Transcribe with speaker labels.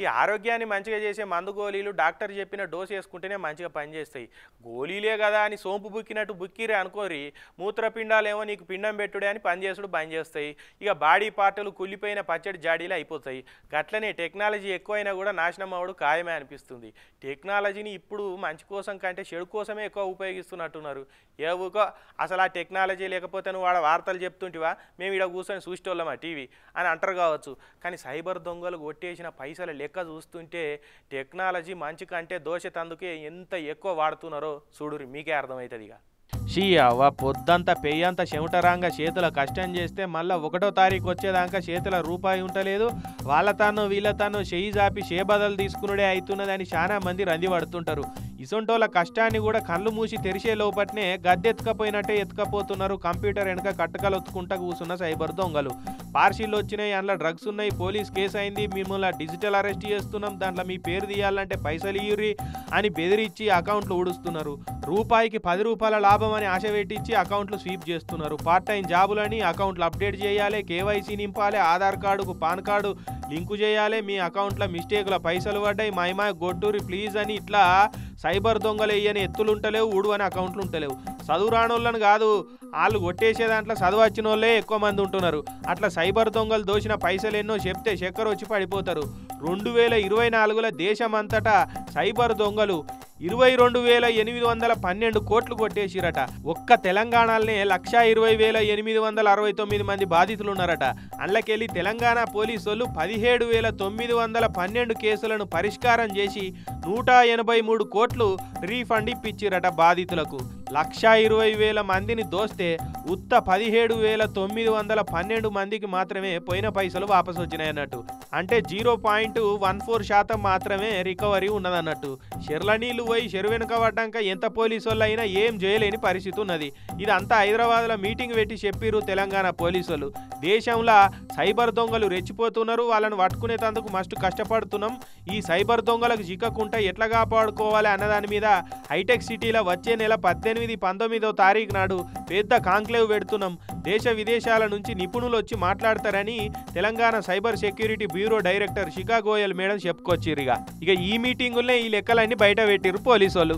Speaker 1: ఈ ఆరోగ్యాన్ని మంచిగా చేసే మందు గోళీలు డాక్టర్ చెప్పిన డోస్ వేసుకుంటేనే మంచిగా పనిచేస్తాయి. గోళీలే కదా అని సోంపు బుక్కినట్టు బుక్కిరే అనుకోరి మూత్రపిండాలేమో నీకు పిండం పెట్టుడే అని పనిచేసుడు బంద్ చేస్తాయి. ఇక బాడీ పార్టులు కుళ్ళిపోయిన పచ్చడి జాడీలు అయిపోతాయి. గట్లనే టెక్నాలజీ ఎక్కువైనా కూడా నాశనం అవ్వడు ఖాయమే అనిపిస్తుంది. టెక్నాలజీని ఇప్పుడు మంచి కోసం కంటే చెడు కోసమే ఎక్కువ ఉపయోగిస్తున్నట్టున్నారు. ఏవుకో అసలు ఆ టెక్నాలజీ లేకపోతే నువ్వు వాడ వార్తలు చెప్తుంటివా, మేము ఇక్కడ కూర్చొని చూసేటోళ్ళమా టీవీ అని అంటారు కావచ్చు. కానీ సైబర్ దొంగలు కొట్టేసిన పైసల లెక్క చూస్తుంటే టెక్నాలజీ మంచి కంటే దోష తందుకే ఎంత ఎక్కువ వాడుతున్నారో చూడురి, మీకే అర్థమవుతుంది. ఇక షీయవ్వ పొద్దంతా పెయ్యంతా చెమటరాంగా చేతుల కష్టం చేస్తే మళ్ళీ 1వ తారీఖు వచ్చేదాకా చేతుల రూపాయి ఉండలేదు. వాళ్ళతోనూ వీళ్ళతోనూ చెయ్యి జాపి బదలు తీసుకునుడే అవుతున్నదని చాలా మంది రంది పడుతుంటారు. ఇసొంటోళ్ళ కష్టాన్ని కూడా కళ్ళు మూసి తెరిచే లోపట్నే గద్దెత్తుకపోయినట్టే ఎత్తుకపోతున్నారు కంప్యూటర్ వెనక కట్టకలు ఒత్తుకుంటా కూర్చున్న సైబర్ దొంగలు. పార్సిల్ వచ్చినాయి, అందులో డ్రగ్స్ ఉన్నాయి, పోలీస్ కేసు అయింది, మిమ్మల్ని డిజిటల్ అరెస్ట్ చేస్తున్నాం, దాంట్లో మీ పేరు తీయాలంటే పైసలు ఇయ్యుర్రి అని బెదిరించి అకౌంట్లు ఊడుస్తున్నారు. రూపాయికి 10 రూపాయల లాభం అని ఆశ పెట్టించి అకౌంట్లు స్వీప్ చేస్తున్నారు. పార్ట్ టైం జాబులని అకౌంట్లు అప్డేట్ చేయాలి, కేవైసీ నింపాలి, ఆధార్ కార్డుకు పాన్ కార్డు లింకు చేయాలి, మీ అకౌంట్లో మిస్టేక్ల పైసలు పడ్డాయి, మైమా గొడ్డూరి ప్లీజ్ అని ఇట్లా సైబర్ దొంగలు వేయని ఎత్తులు ఉంటలేవు, ఊడు అని అకౌంట్లు ఉంటలేవు. చదువు రానోళ్ళని కాదు, వాళ్ళు కొట్టేసే దాంట్లో చదువు వచ్చిన వాళ్ళే ఎక్కువ మంది ఉంటున్నారు. అట్లా సైబర్ దొంగలు దోచిన పైసలు ఎన్నో చెప్తే చక్కెర వచ్చి పడిపోతారు. 2024లో దేశమంతటా సైబర్ దొంగలు 22,812 కోట్లు కొట్టేసిరట. ఒక్క తెలంగాణలోనే 1,20,869 మంది బాధితులు ఉన్నారట. అందులోకెళ్ళి తెలంగాణ పోలీసులు 17,912 కేసులను పరిష్కారం చేసి 183 కోట్లు రీఫండ్ ఇప్పించిరట బాధితులకు. 1,20,000 మందిని దోస్తే ఉత్త 17,912 మందికి మాత్రమే పోయిన పైసలు వాపసు వచ్చినాయన్నట్టు. అంటే 0.14% మాత్రమే రికవరీ ఉన్నదన్నట్టు. చెర్ల నీళ్లు పోయి చెరువు వెనుక పడ్డాక ఎంత పోలీసు వాళ్ళు అయినా ఏం చేయలేని పరిస్థితి ఉన్నది. ఇదంతా హైదరాబాద్లో మీటింగ్ పెట్టి చెప్పిరు తెలంగాణ పోలీసులు. దేశంలో సైబర్ దొంగలు రెచ్చిపోతున్నారు, వాళ్ళని పట్టుకునేందుకు మస్తు కష్టపడుతున్నాం. ఈ సైబర్ దొంగలకు చిక్కకుండా ఎట్లా కాపాడుకోవాలి అన్నదాని మీద హైటెక్ సిటీలో వచ్చే నెల 18-19వ తారీఖు నాడు పెద్ద కాంక్లేవ్ పెడుతున్నాం. దేశ విదేశాల నుంచి నిపుణులు వచ్చి మాట్లాడతారని Telangana cyber security bureau director Shikha Goyal madam చెప్పుకొచ్చిర్రు. ఇక ఈ మీటింగుల్నే ఈ లెక్కలన్నీ బయట పెట్టిర్రు పోలీసు వాళ్ళు.